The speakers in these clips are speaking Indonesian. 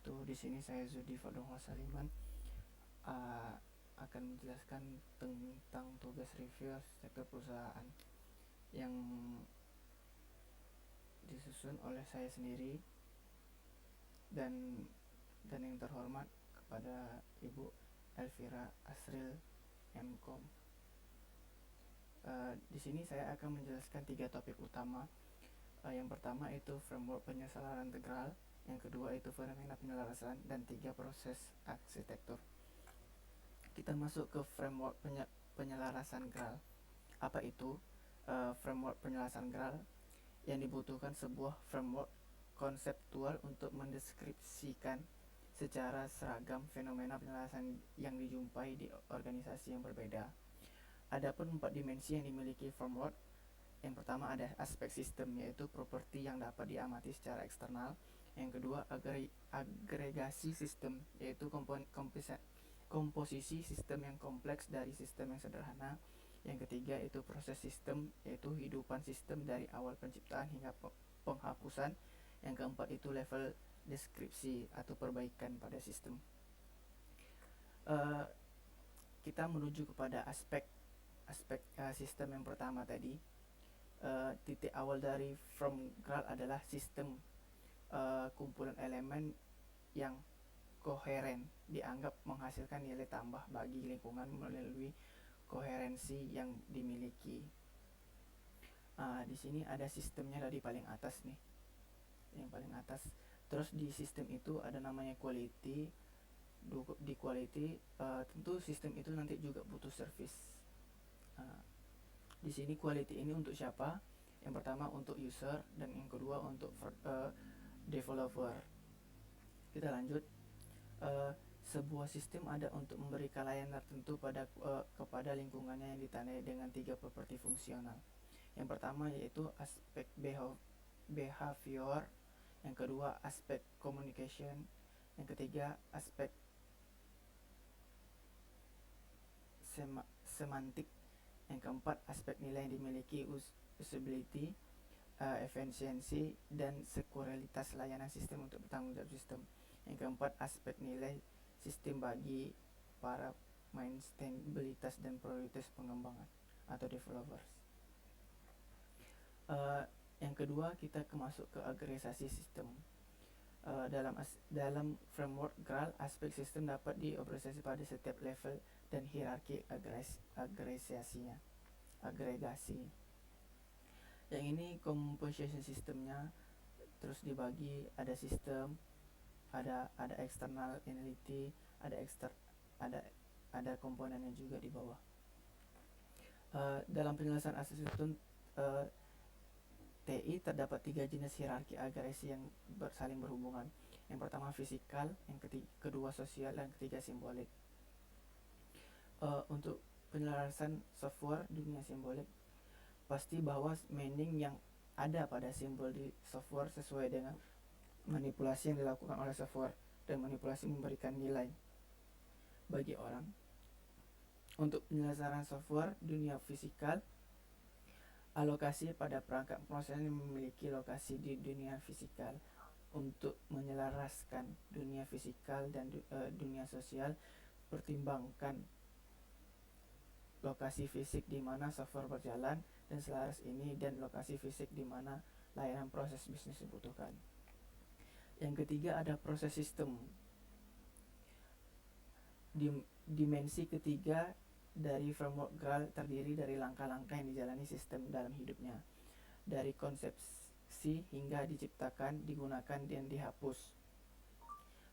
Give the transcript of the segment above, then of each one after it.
wabarakatuh. Di sini saya Zudi Fadonghol Saliman akan menjelaskan tentang tugas review arsitektur perusahaan yang disusun oleh saya sendiri dan yang terhormat kepada Ibu Elvira Asril Mkom. Di sini saya akan menjelaskan 3 topik utama. Yang pertama itu framework penyelesaian integral, yang kedua itu fenomena penyelarasan, dan 3 proses arsitektur. Kita masuk ke framework penyelarasan GRAL. Apa itu framework penyelarasan GRAL? Yang dibutuhkan sebuah framework konseptual untuk mendeskripsikan secara seragam fenomena penyelarasan yang dijumpai di organisasi yang berbeda. Adapun 4 dimensi yang dimiliki framework. Yang pertama ada aspek sistem, yaitu properti yang dapat diamati secara eksternal. Yang kedua agregasi sistem, yaitu komposisi sistem yang kompleks dari sistem yang sederhana. Yang ketiga itu proses sistem, yaitu hidupan sistem dari awal penciptaan hingga penghapusan. Yang keempat itu level deskripsi atau perbaikan pada sistem. Kita menuju kepada aspek sistem yang pertama tadi. Titik awal dari from GRAL adalah sistem kumpulan elemen yang koheren, dianggap menghasilkan nilai tambah bagi lingkungan melalui koherensi yang dimiliki. Di sini ada sistemnya dari paling atas nih, yang paling atas. Terus di sistem itu ada namanya quality. Di quality tentu sistem itu nanti juga butuh service. Di sini quality ini untuk siapa? Yang pertama untuk user dan yang kedua untuk developer. Kita lanjut. Sebuah sistem ada untuk memberikan layanan tertentu kepada lingkungannya yang ditandai dengan 3 properti fungsional. Yang pertama yaitu aspek behavior, yang kedua aspek communication, yang ketiga aspek semantik, yang keempat aspek nilai yang dimiliki usability, efisiensi, dan sekuralitas layanan sistem untuk bertanggung jawab sistem. Yang keempat aspek nilai sistem bagi para maintainabilitas dan prioritas pengembangan atau developers. Yang kedua kita masuk ke agregasasi sistem. Dalam framework GRAL, aspek sistem dapat dioperasikan pada setiap level dan hierarki agregasinya. Yang ini composition sistemnya, terus dibagi, ada sistem, ada external entity, ada komponennya juga di bawah. Dalam penyelesaian arsitektur TI terdapat 3 jenis hierarki agresi yang saling berhubungan. Yang pertama fisikal, yang kedua sosial, dan ketiga simbolik. Untuk penyelarasan software dunia simbolik, pasti bahwa meaning yang ada pada simbol di software sesuai dengan manipulasi yang dilakukan oleh software, dan manipulasi memberikan nilai bagi orang. Untuk penyelesaian software dunia fisikal, alokasi pada perangkat proses yang memiliki lokasi di dunia fisikal. Untuk menyelaraskan dunia fisikal dan dunia sosial, pertimbangkan lokasi fisik di mana software berjalan dan selaras ini, dan lokasi fisik di mana layanan proses bisnis dibutuhkan. Yang ketiga ada proses sistem. Dimensi ketiga dari framework GRAL terdiri dari langkah-langkah yang dijalani sistem dalam hidupnya, dari konsepsi hingga diciptakan, digunakan, dan dihapus.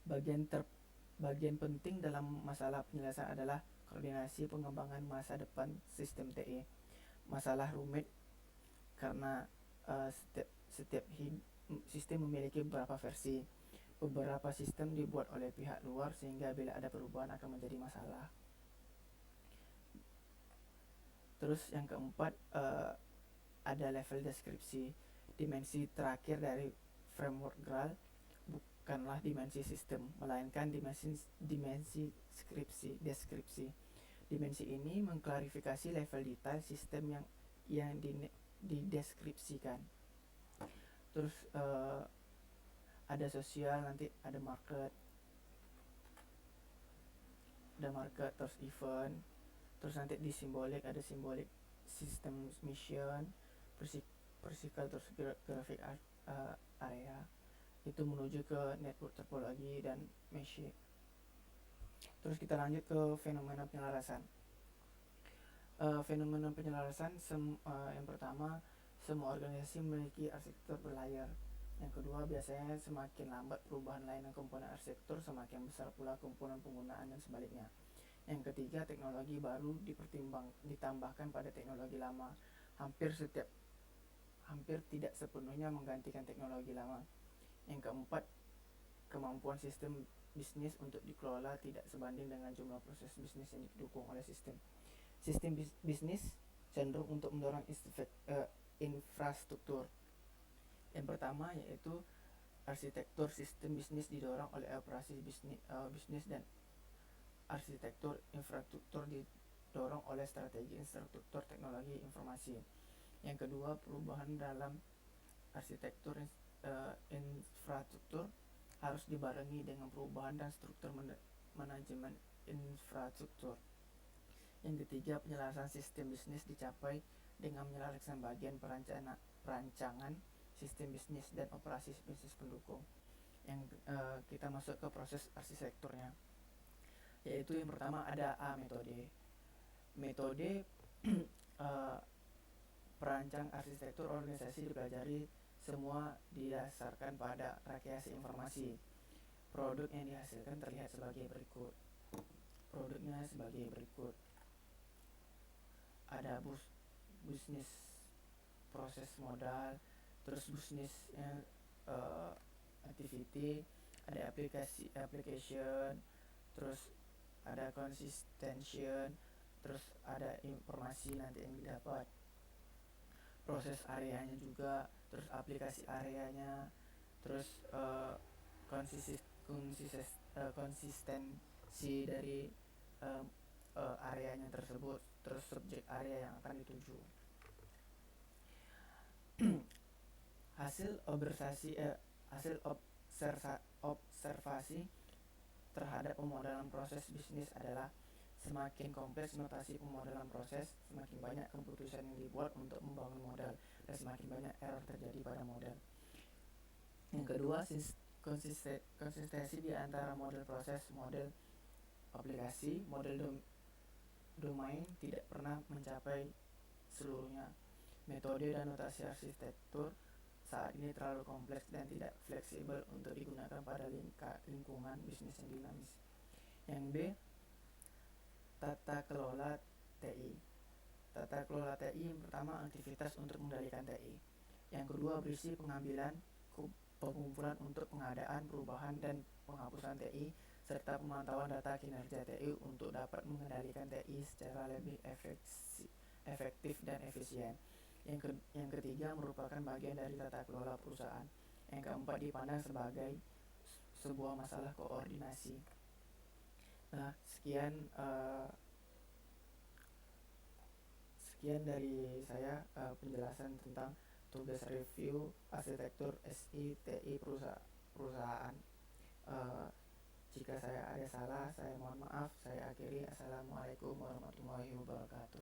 Bagian penting dalam masalah penyelesaian adalah koordinasi pengembangan masa depan sistem TE. Masalah rumit karena setiap sistem memiliki beberapa versi. Beberapa sistem dibuat oleh pihak luar sehingga bila ada perubahan akan menjadi masalah. Terus yang keempat ada level deskripsi. Dimensi terakhir dari framework GRAL bukanlah dimensi sistem, melainkan dimensi deskripsi. Dimensi ini mengklarifikasi level detail sistem yang dideskripsikan. Terus ada sosial, nanti ada market, terus event, terus nanti di simbolik ada simbolik sistem mission, vertikal terus grafik area, itu menuju ke network topologi dan mesh. Terus kita lanjut ke fenomena penyelarasan. Fenomena penyelarasan yang pertama, semua organisasi memiliki arsitektur berlayar. Yang kedua, biasanya semakin lambat perubahan layanan komponen arsitektur, semakin besar pula komponen penggunaan dan sebaliknya. Yang ketiga, teknologi baru ditambahkan pada teknologi lama. Hampir tidak sepenuhnya menggantikan teknologi lama. Yang keempat, kemampuan sistem bisnis untuk dikelola tidak sebanding dengan jumlah proses bisnis yang didukung oleh sistem. Sistem bisnis cenderung untuk mendorong infrastruktur. Yang pertama yaitu arsitektur sistem bisnis didorong oleh operasi bisnis dan arsitektur infrastruktur didorong oleh strategi infrastruktur teknologi informasi. Yang kedua, perubahan dalam arsitektur infrastruktur harus dibarengi dengan perubahan dan struktur manajemen infrastruktur. Yang ketiga, penyelarasan sistem bisnis dicapai dengan menyelaraskan bagian perancangan sistem bisnis dan operasi bisnis pendukung. Yang kita masuk ke proses arsitekturnya, yaitu yang pertama ada metode perancang arsitektur organisasi dipelajari semua didasarkan pada rekayasa informasi. Produk yang dihasilkan terlihat sebagai berikut. Produknya sebagai berikut. Ada bisnis proses modal, terus bisnis activity, ada application, terus ada consistention, terus ada informasi nanti yang didapat, proses areanya juga, terus aplikasi areanya, terus konsistensi dari areanya tersebut, terus subjek area yang akan dituju. Hasil observasi terhadap pemodelan proses bisnis adalah semakin kompleks notasi pemodelan proses, semakin banyak keputusan yang dibuat untuk membangun model, dan semakin banyak error terjadi pada model. Yang kedua, konsistensi di antara model proses, model aplikasi, model domain tidak pernah mencapai seluruhnya. Metode dan notasi arsitektur saat ini terlalu kompleks dan tidak fleksibel untuk digunakan pada lingkungan bisnis yang dinamis. Yang B, tata kelola TI. Tata kelola TI yang pertama, aktivitas untuk mengendalikan TI. Yang kedua, berisi pengambilan, pengumpulan untuk pengadaan, perubahan dan penghapusan TI, serta pemantauan data kinerja TI untuk dapat mengendalikan TI secara lebih efektif dan efisien. Yang ketiga, merupakan bagian dari tata kelola perusahaan. Yang keempat, dipandang sebagai sebuah masalah koordinasi. Nah, sekian dari saya penjelasan tentang tugas review arsitektur SI/TI perusahaan. Jika saya ada salah, saya mohon maaf. Saya akhiri. Assalamualaikum warahmatullahi wabarakatuh.